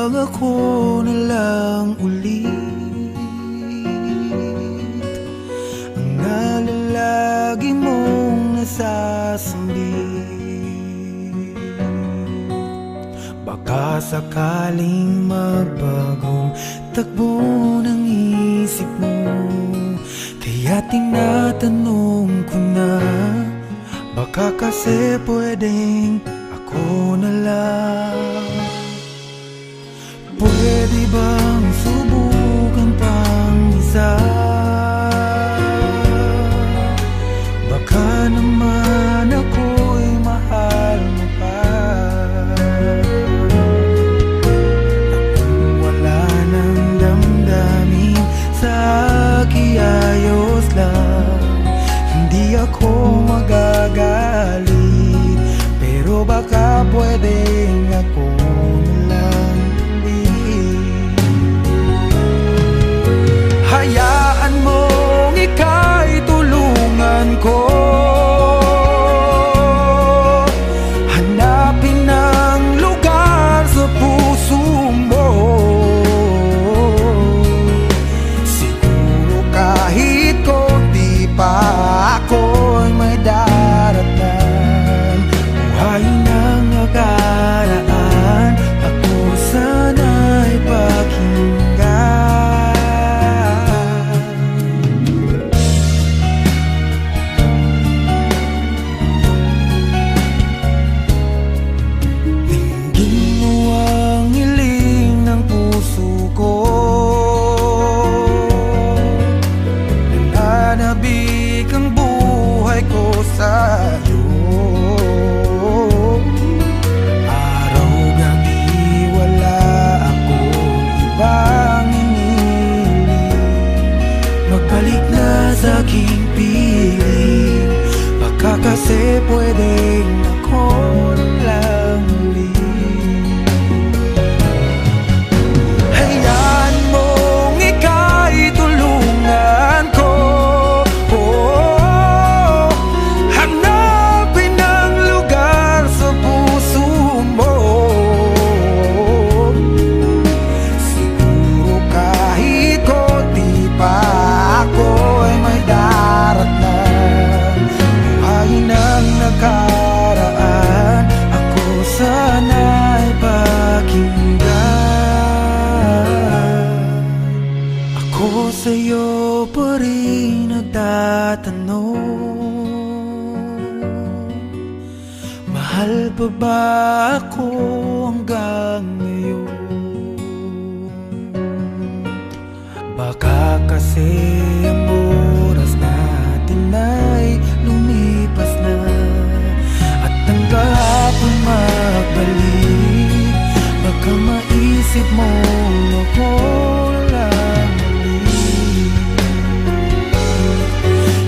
bang ako na lang ulit ang nalalagi mong nasasambit? Baka sakaling magbagong takbo ng isip mo, kaya tinatanong ko na, baka kasi pwedeng ako na lang. Pwede bang subukan pang isa? Baka naman ako'y mahal mo pa. Kung wala nang damdamin sa akin, ayos lang, hindi ako magagalit. Pero baka pwedeng ako na lang ulit. Hayaan mong ika'y tulungan ko hanapin ang lugar sa puso mo. Siguro kahit konti pa ako'y may daratan. Buhayin ang nakaraan, ako sana'y pakinggan. Tingin mo ang hiling ng puso ko, nananabik ang buhay ko sa'yo. Araw-gabi wala akong ibang hinihiling, magbalik na sa aking piling. Baka kasi pwedeng ako na lang ulit. Hayaan mong ika'y tulungan ko, hanapin ang lugar sa puso mo. Siguro kahit konti pa ako'y may daratan. Buhayin ang nakaraan, ako sana'y pakinggan. Ako sa'yo pa rin nagtatanong, mahal pa ba ako hanggang ngayon? Baka kasi ang oras natin ay lumipas na, at ang kahapon magbalik. Baka maisip mo ako lang ulit,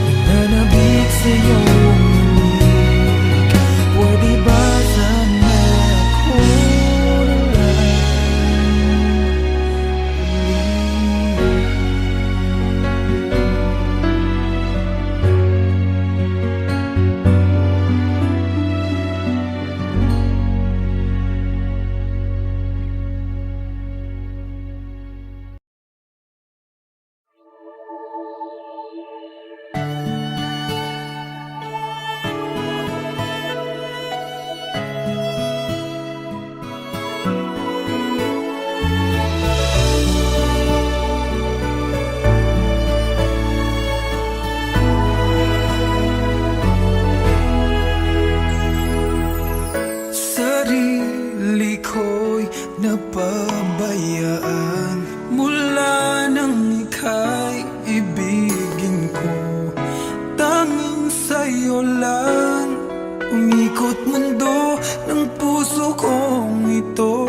nananabik sa'yo. Pwede ba sana ako na lang sarili ko'y napabayaan mula nang ika'y ibigin ko. Tanging sa'yo lang umikot mundo ng puso kong ito.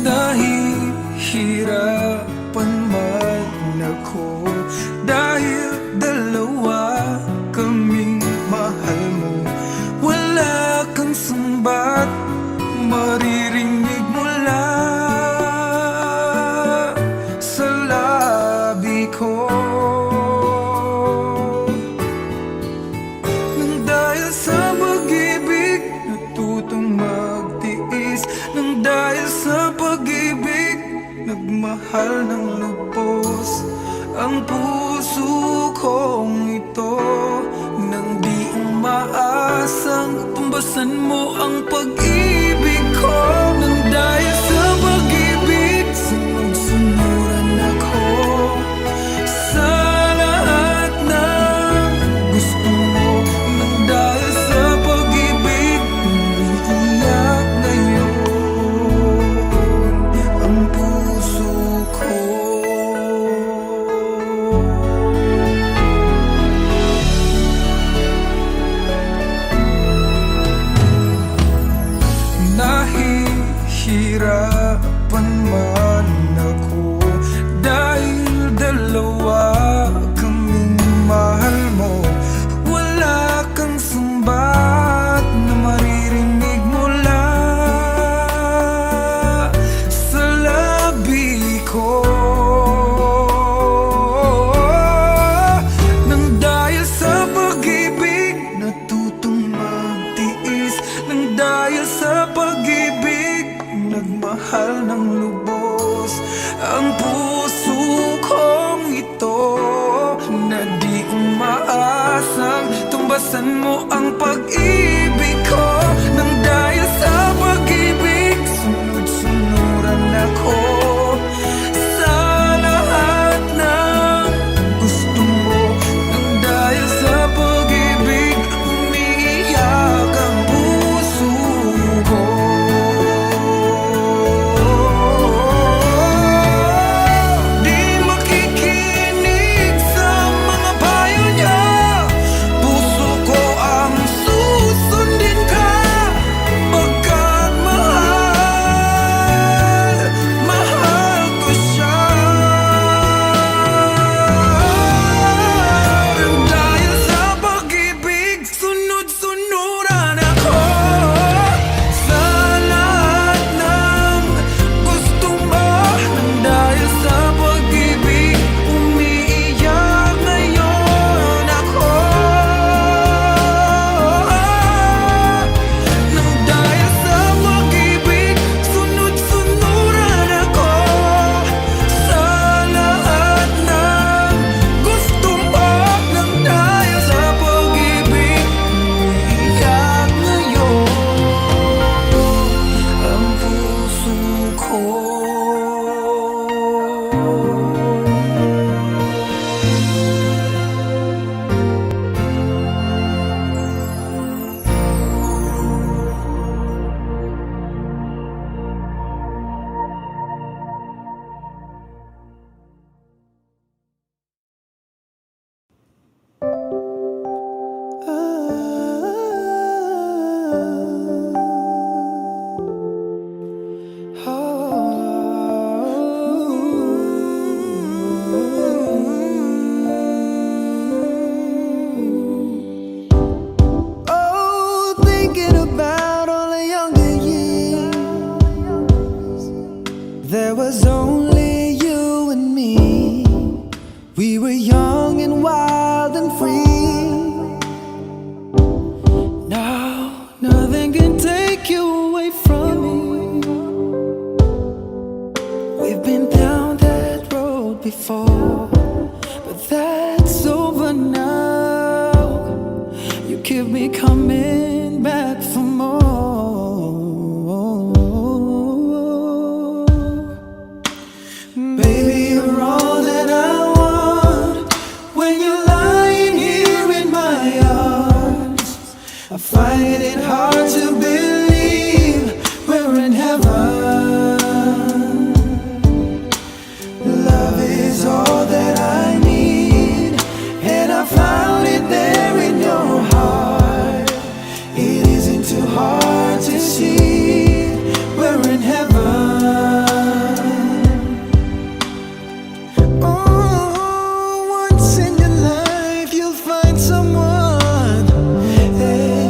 Dahil hirapan man ako, dahil dalawa kaming mahal mo, wala kang sumbat maririnig mula sa labi ko. Nang dahil sa pag-ibig natutong magtiis, tumbasan mo ang pag-ibig ko. Nang dahil sa pag-ibig, sunod-sunuran ako sa lahat ng gusto mo. Nang dahil sa pag-ibig, umiiyak ngayon ang puso ko. Nahihirapan man ako dahil dalawa kaming mahal mo. Wala kang sumbat na maririnig mula sa labi ko. Nang dahil sa pag-ibig, natutong magtiis. Nang dahil sa pag-ibig, nagmahal ng lubos ang puso kong ito, na di umaasang tumbasan mo ang pag-ibig ko. Nang dahil sa pag-ibig, sunod-sunuran ako sa lahat ng gusto mo. Nang dahil sa pag-ibig, umiiyak ang puso ko. Di makikinig sa mga payo niya. Puso ko ang susundin ka, pagkat mahal, mahal ko siya. Nang dahil sa pag-ibig, sunod-sunuran ako sa lahat ng gusto mo. Nang dahil sa pag-ibig, umiiyak ngayon ako. Nang dahil sa pag-ibig, sunod-sunuran ako sa lahat ng gusto mo. Nang dahil sa pag-ibig, umiiyak ngayon ang puso ko. Oh, thinking about all the younger years, there was only you and me. We were young and wild and free. Now nothing can take you away from me. We've been down that road before, but that's over now. You keep me coming back for more. Baby, you're all that I want. When you're lying here in my arms, I find it hard to believe we're in heaven. Love is all that I need, and I found it there in your heart. It isn't too hard to see we're in heaven. Oh, once in your life you'll find someone, hey,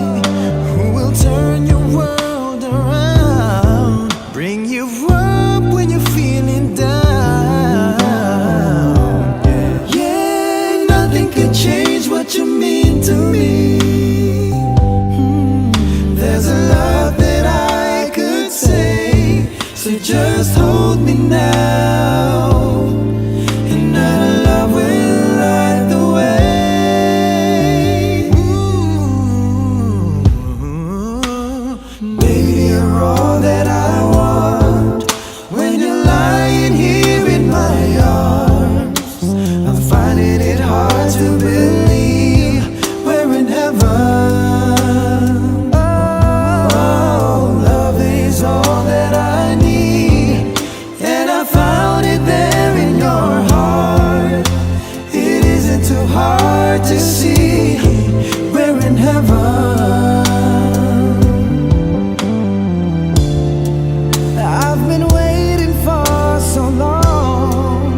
who will turn your world around, bring you up when you're feeling down. Yeah, nothing could change what you mean to me. There's a love that I could say, so just hold me now, and our love will light the way. Ooh. you're all that I want. When you're lying here in my arms, I'm finding it hard to believe we're in heaven. Oh, love is all that I need, and I found it there in your heart. It isn't too hard to see we're in heaven. I've been waiting for so long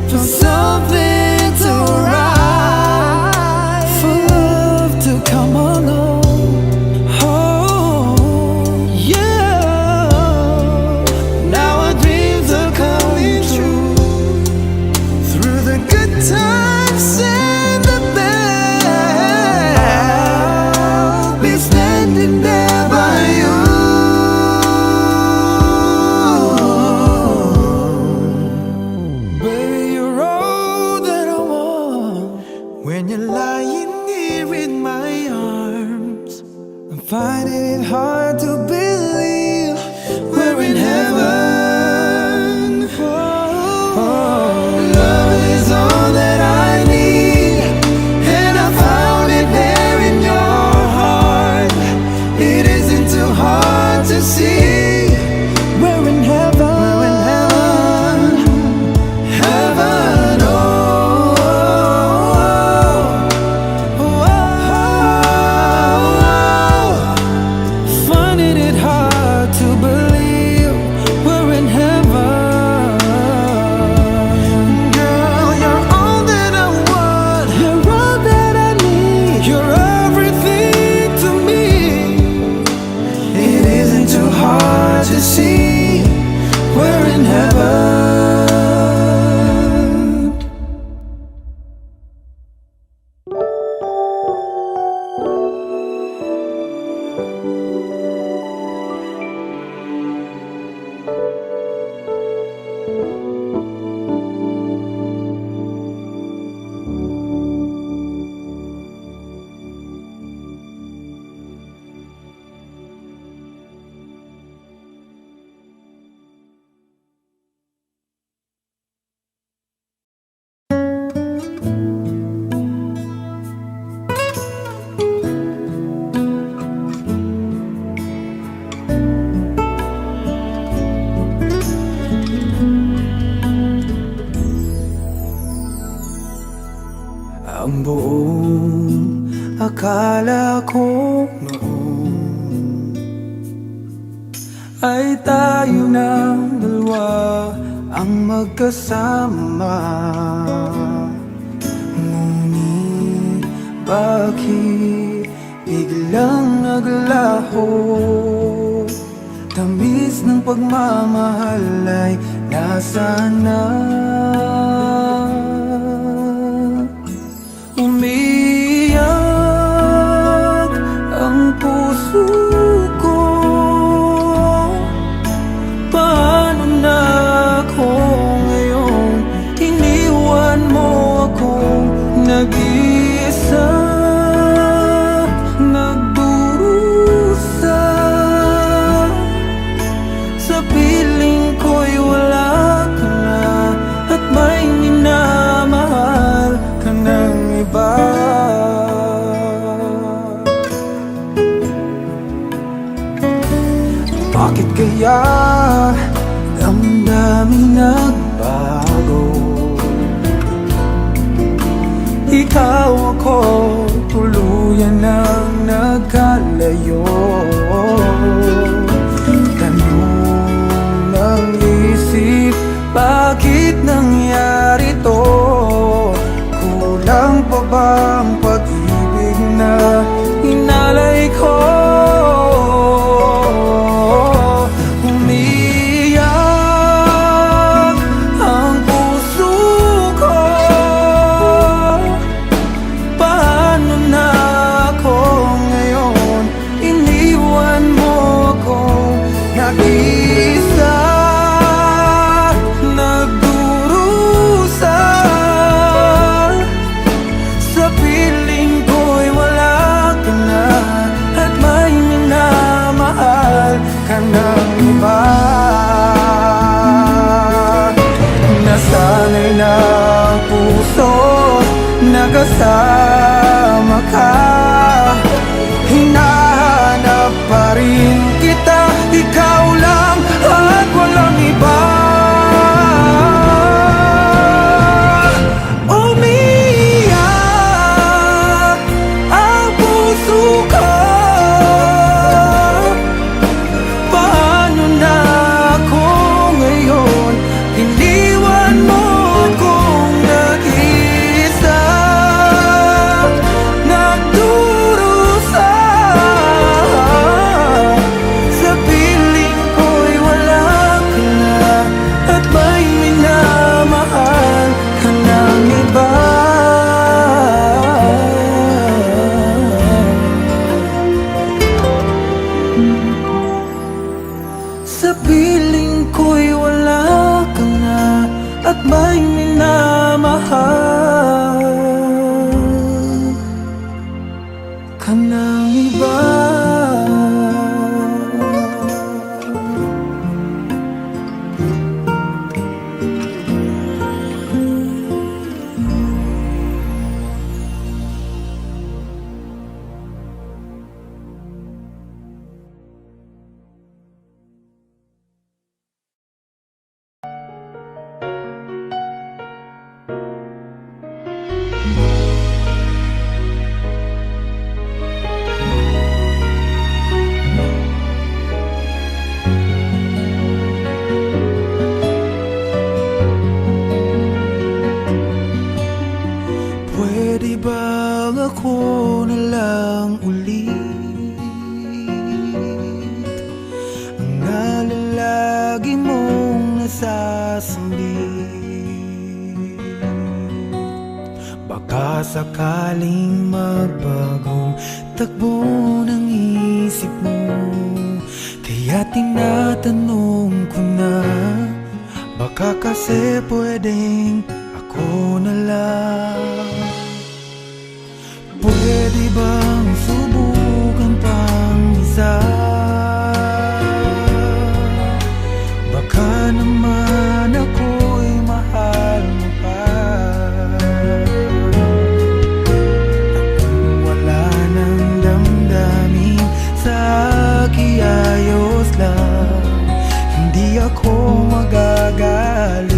for something to rise, for love to come along. Oh, yeah. Now our dreams are coming true. Through the good times and the bad, I'll be standing there by you. Baby, you're all that I want. When you're lying here in my arms, I'm finding it hard to believe we're in heaven. Oh, love is all that I need, and I found it there in your heart. It isn't too hard to see we're in heaven. We're in heaven. Heaven, oh, oh, oh. Finding it hard to believe we're in heaven. Girl, you're all that I want. You're all that I need. You're everything to me. It isn't too hard to see we're in heaven. Ang buong akala ko noon ay tayo ng dalawa ang magkasama. Ngunit bakit biglang naglaho? Tamis ng pagmamahal ay nasaan na? Umiyak ang puso ko. Paano na ako ngayon? Iniwan mo akong nag-iisa, nagdurusa. Sa piling ko'y wala ka na, at may minamahal ka ng iba. Bakit kaya damdaming nagbago? Ikaw ako, tuluyan nang nagkalayo. Tanong ng isip, bakit nangyari to? Kulang pa ba ang pag-ibig na inalay ko? Umiyak ang puso ko. Paano na ako ngayon? Iniwan mo ako nag-iisa, nagdurusa. Sa piling ko'y wala ka na, at may minamahal ka may minamahal ka ng iba. Pwede bang ako na lang ulit ang nalalagi mong nasasambit? Baka sakaling magbagong takbo ng isip mo, kaya tinatanong ko na, baka kasi pwedeng ako na lang. Pwede bang subukan pang isa? Baka naman ako'y mahal mo pa. At kung wala nang damdamin sa kiayos lang, hindi ako magagalit.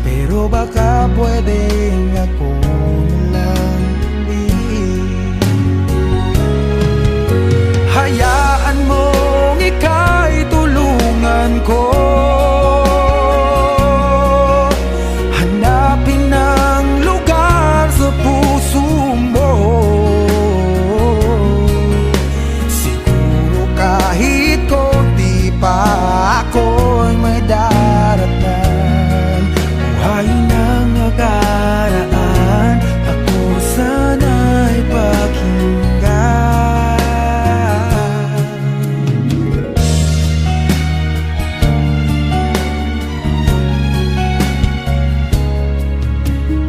Pero baka pwedeng ako na lang ulit. Hayaan mong ika'y tulungan ko hanapin ang lugar sa puso mo. Siguro kahit konti pa ako'y may daratnan. Buhay ng nakaraan, ako sana'y pakinggan.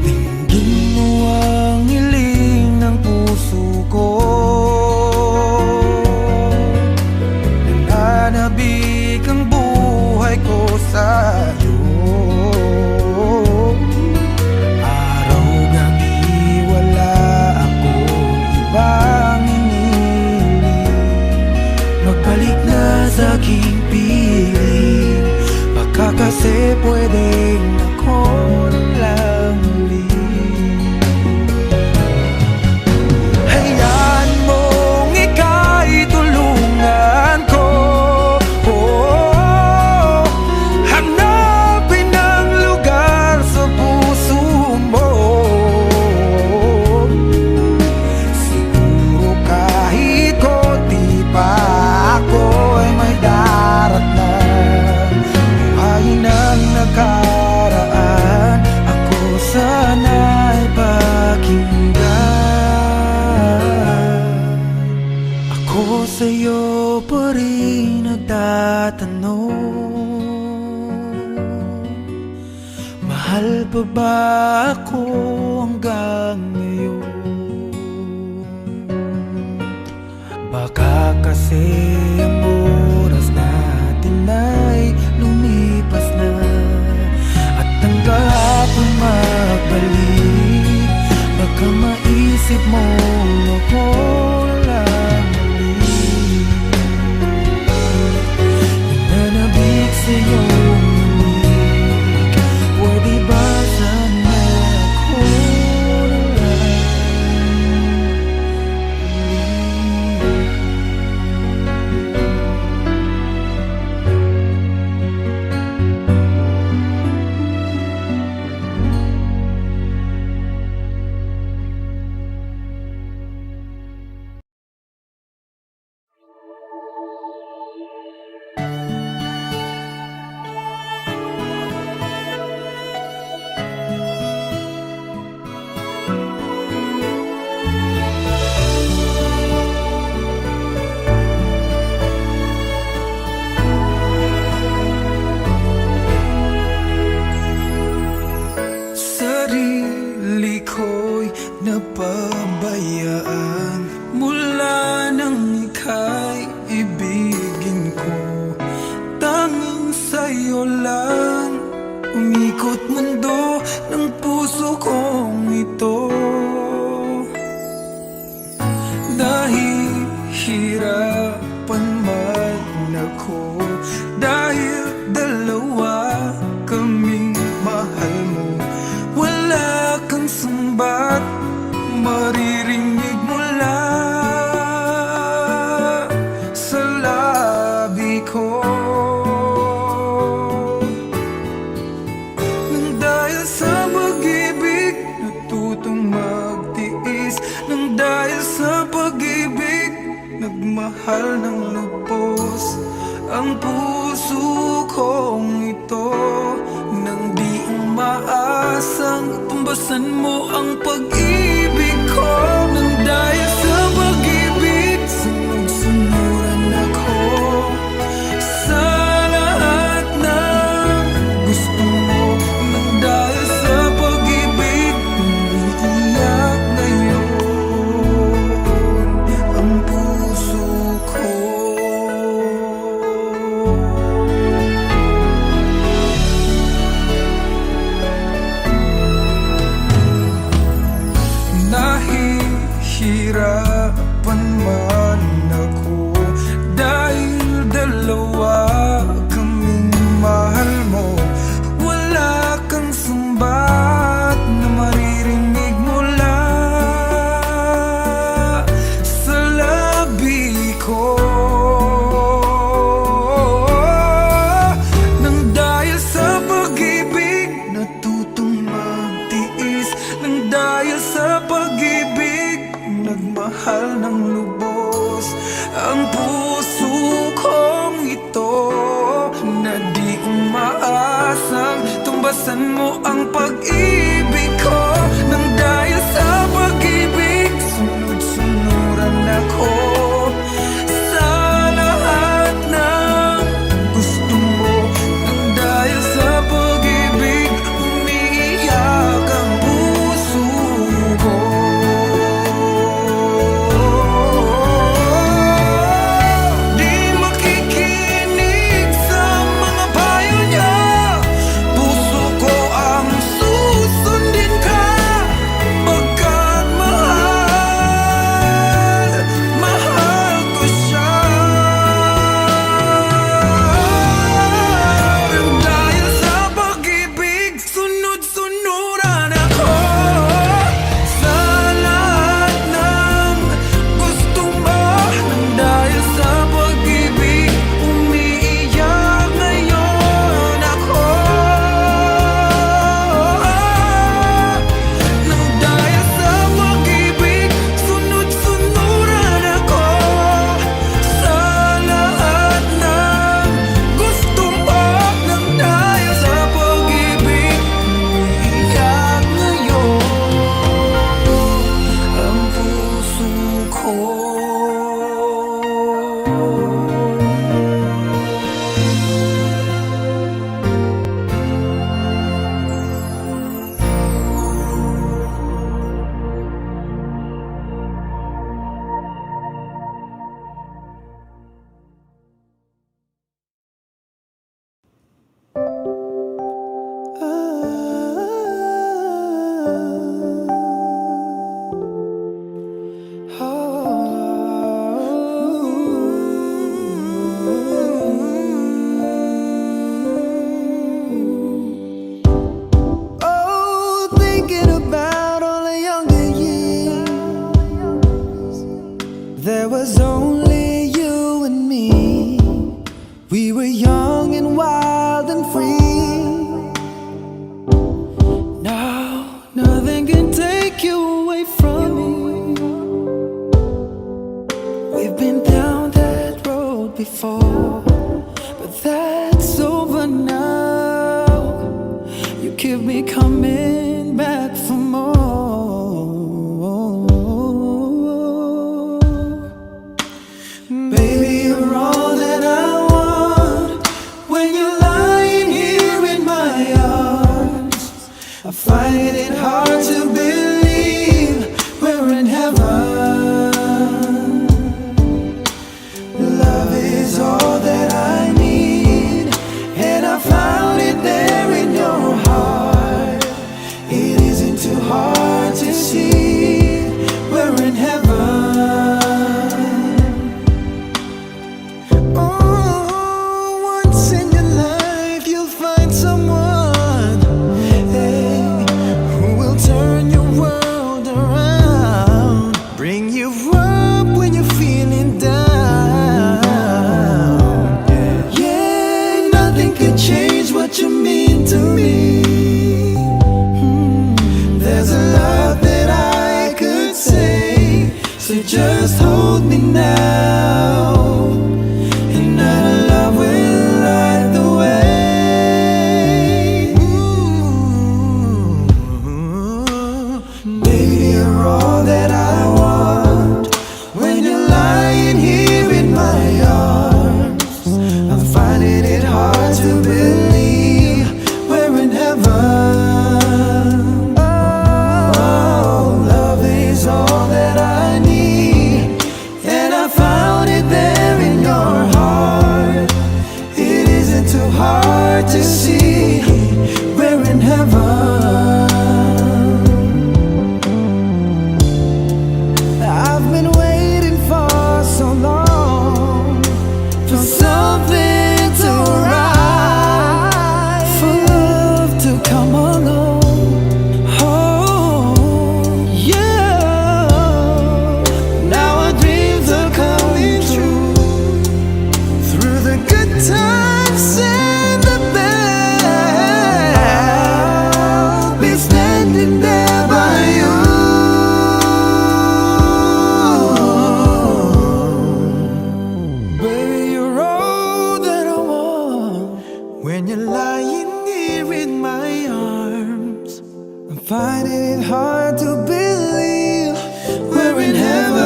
Dinggin mo ang hiling ng puso ko, nananabik ang buhay ko sa'yo. Magbalik na sa aking piling, baka kasi pwedeng ako na lang ulit. Hayaan mong ika'y tulungan ko, hanapin ang lugar sa puso mo. Siguro kahit konti pa ako'y may daratnan. Buhayin ang nakaraan, ako sana'y pakinggan. Ako sa'yo pa rin nagtatanong, mahal pa ba ako hanggang ngayon? Baka kasi ang oras natin ay lumipas na, at ang kahapon magbalik. Baka maisip mo ako lang ulit, nananabik sa'yo. Pwede ba sana ako na lang ulit? sa'yo lang umikot mundo ng puso kong ito. Dahil hirapan man ako, dahil dalawa kaming mahal mo, wala kang sumbat maririnig mula sa labi ko. Nang dahil sa pag-ibig natutong magtiis, nang dahil sa pag-ibig nagmahal ng lubos ang puso kong ito. Nang di umaasang tumbasan mo ang pag-ibig ko. Nang dahil sa pag-ibig sunod-sunuran ako sa lahat ng gusto mo. Nang dahil sa pag-ibig umiiyak ngayon ang puso ko. Nahihirapan man ako, dahil dalawa kaming mahal mo, wala kang sumbat na maririnig mula sa labi ko. Nang dahil sa pag-ibig natutong magtiis, nang dahil sa pag-ibig nagmahal ng lubos ang puso kong ito. Na di umaasang tumbasan mo ang pag-ibig ko. Nang dahil sa pag-ibig sunod-sunuran ako sa lahat ng gusto mo. Nang dahil sa pag-ibig umiiyak ang puso ko. Di makikinig sa mga payo niya, puso ko ang susundin ka. Pagkat mahal, mahal ko siya. Nang dahil sa pag-ibig sunod-sunuran ako sa lahat ng gusto mo. Nang dahil sa pag-ibig umiiyak ngayon ako. Nang dahil sa pag-ibig sunod-sunuran ako sa lahat ng gusto mo. Nang dahil sa pag-ibig umiiyak ngayon ang puso ko. Oh, thinking about all the younger years, there was only you and me. We were young and wild and free. Now nothing can take you away from me. We've been down that road before, but that's over now. You keep me coming back for more. Baby, you're all that I want. When you're lying here in my arms, I find it hard to believe we're in heaven. Love is all that I need, and I find something to write, for love to come along. Oh, yeah. Now our dreams are coming true. Through the good times and the bad, I'll be standing there by you. Baby, you're all that I want. When you're lying here in my arms, I'm finding it hard to believe we're in heaven.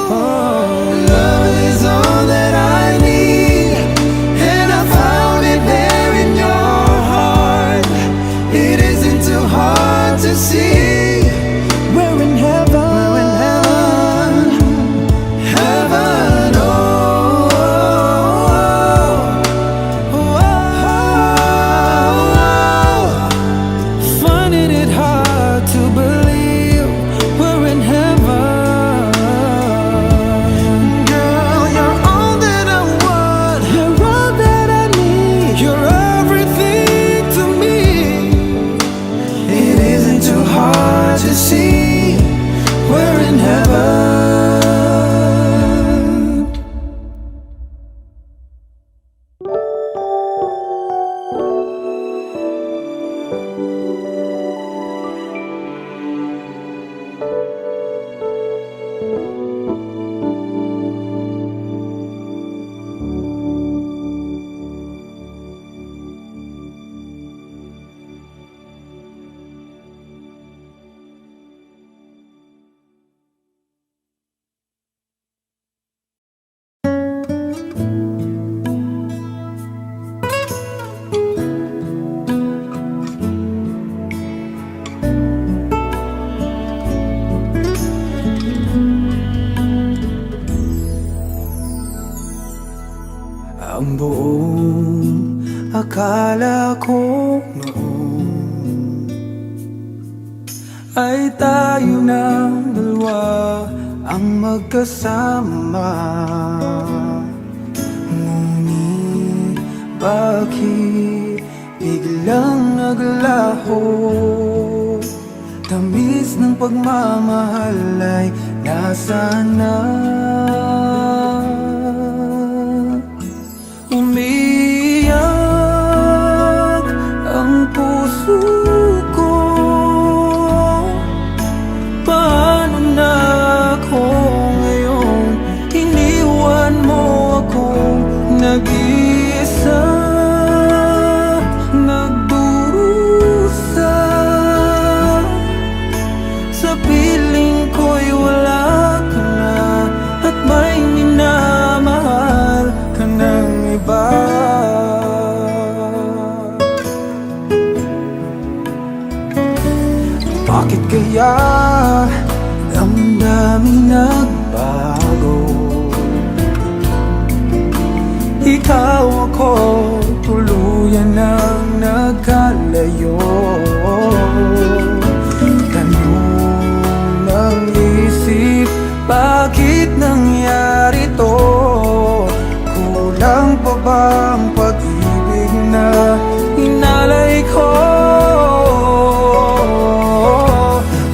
Oh, love is all that I need, and I found it there in your heart. It isn't too hard to see. We're in heaven. We're in heaven. Heaven. Oh, oh, oh. Finding it hard to believe we're in heaven. Girl, you're all that I want. You're all that I need. You're everything to me. It isn't too hard to see. We're in heaven. Ang buong akala ko noon ay tayo ng dalawa ang magkasama. Ngunit bakit biglang naglaho? Tamis ng pagmamahal ay nasaan na? Umiyak ang puso ko. Paano na ako ngayon? Iniwan mo akong nag-iisa, nagdurusa. Sa piling ko'y wala ka na, at may minamahal ka ng iba. Bakit kaya damdamin nagbago? Ikaw ako, tuluyan nang nagkalayo. Tanong ng isip, bakit nangyari to? Kulang pa ba ang pag-ibig na inalay ko?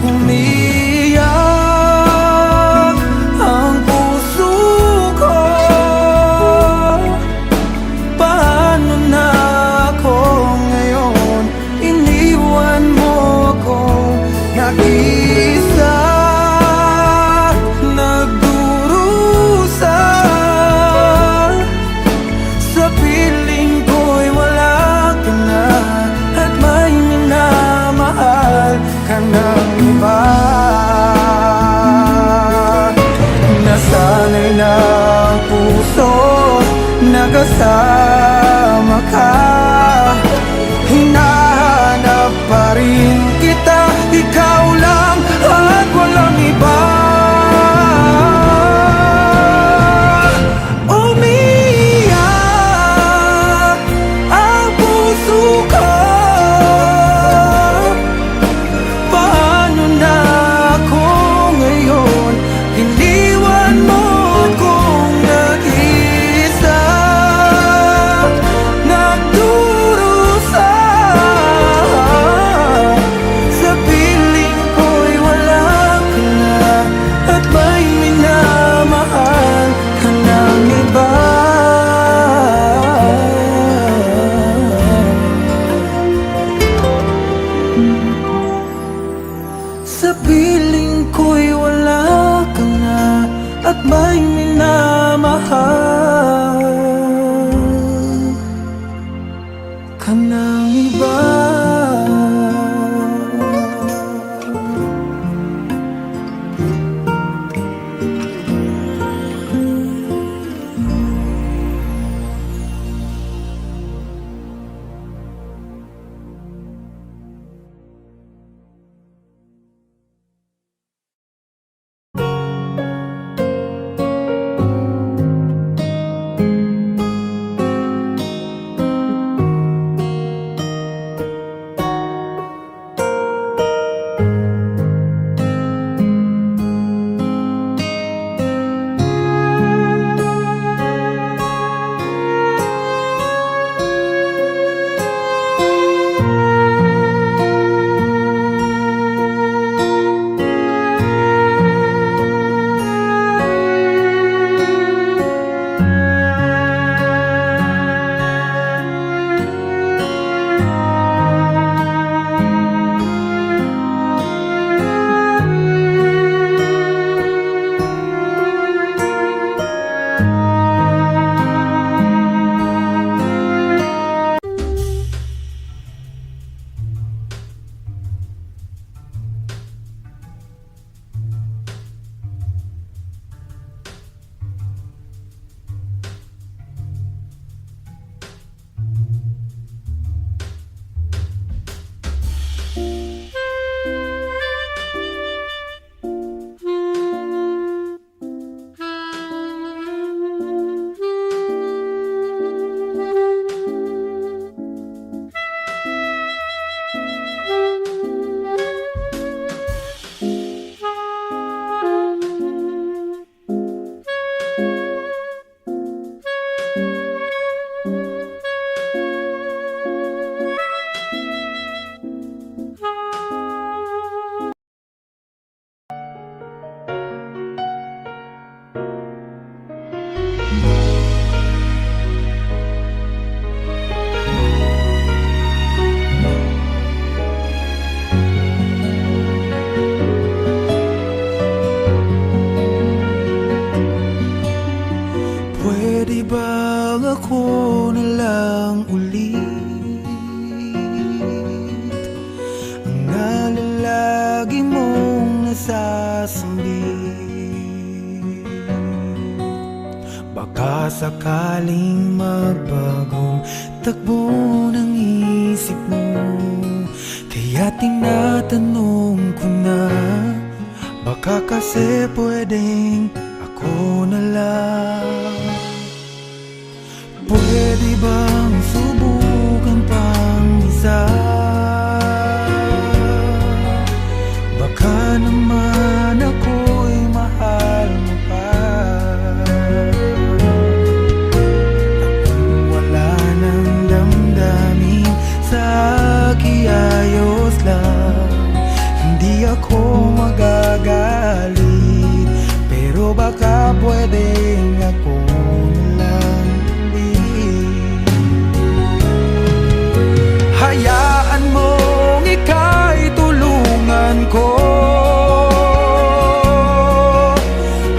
Umiyak ang puso ko. Paano na ako ngayon? Iniwan mo ako nag-isa, nagdurusa. Sa piling ko'y wala ka na, at may minamahal ka ng iba. Nasanay na ang puso, nagkasama ka. Hinahanap pa rin kita, ikaw lang at walang iba. Umiyak ang puso ko. Paano na ako ngayon? Iniwan mo akong Pwede bang ako na lang ulit ang nalalagi mong nasasambit? Baka sakaling magbagong takbo ng isip mo, kaya tinatanong ko na, baka kasi pwedeng ako na lang. Pwede bang subukan pang isa? Baka naman ako'y mahal mo pa. Kung wala nang damdamin sa akin, ayos lang, hindi ako magagalit. Pero baka pwedeng ako na lang ulit. Hayaan mong ika'y tulungan ko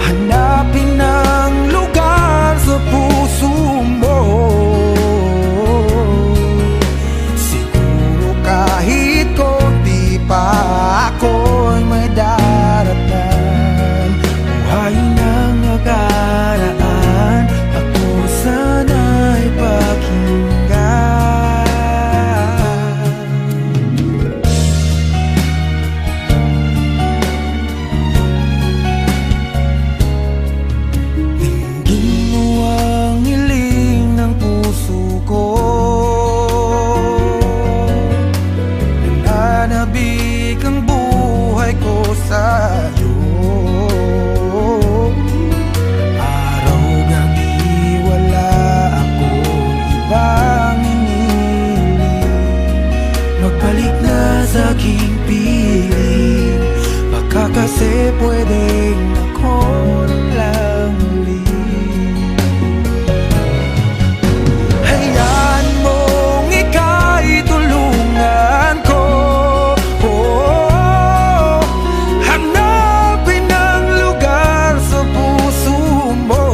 hanapin ang lugar sa puso mo. Siguro kahit konti pa ako'y may daratan. Buhayin ang nakaraan, ako sana'y pakinggan. Dinggin mo ang hiling ng puso ko, nananabik ang buhay ko sa'yo. Magbalik na sa aking piling, baka kasi pwedeng ako na lang ulit. Hayaan mong ika'y tulungan ko, hanapin ang lugar sa puso mo.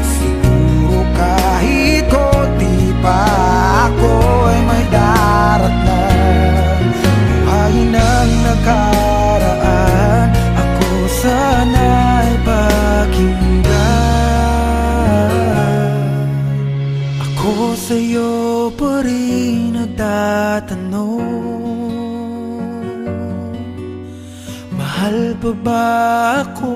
Siguro kahit konti pa ako'y may daratan. Buhayin ang nakaraan, ako sana'y pakinggan. Ako sa'yo pa rin nagtatanong, mahal pa ba ako?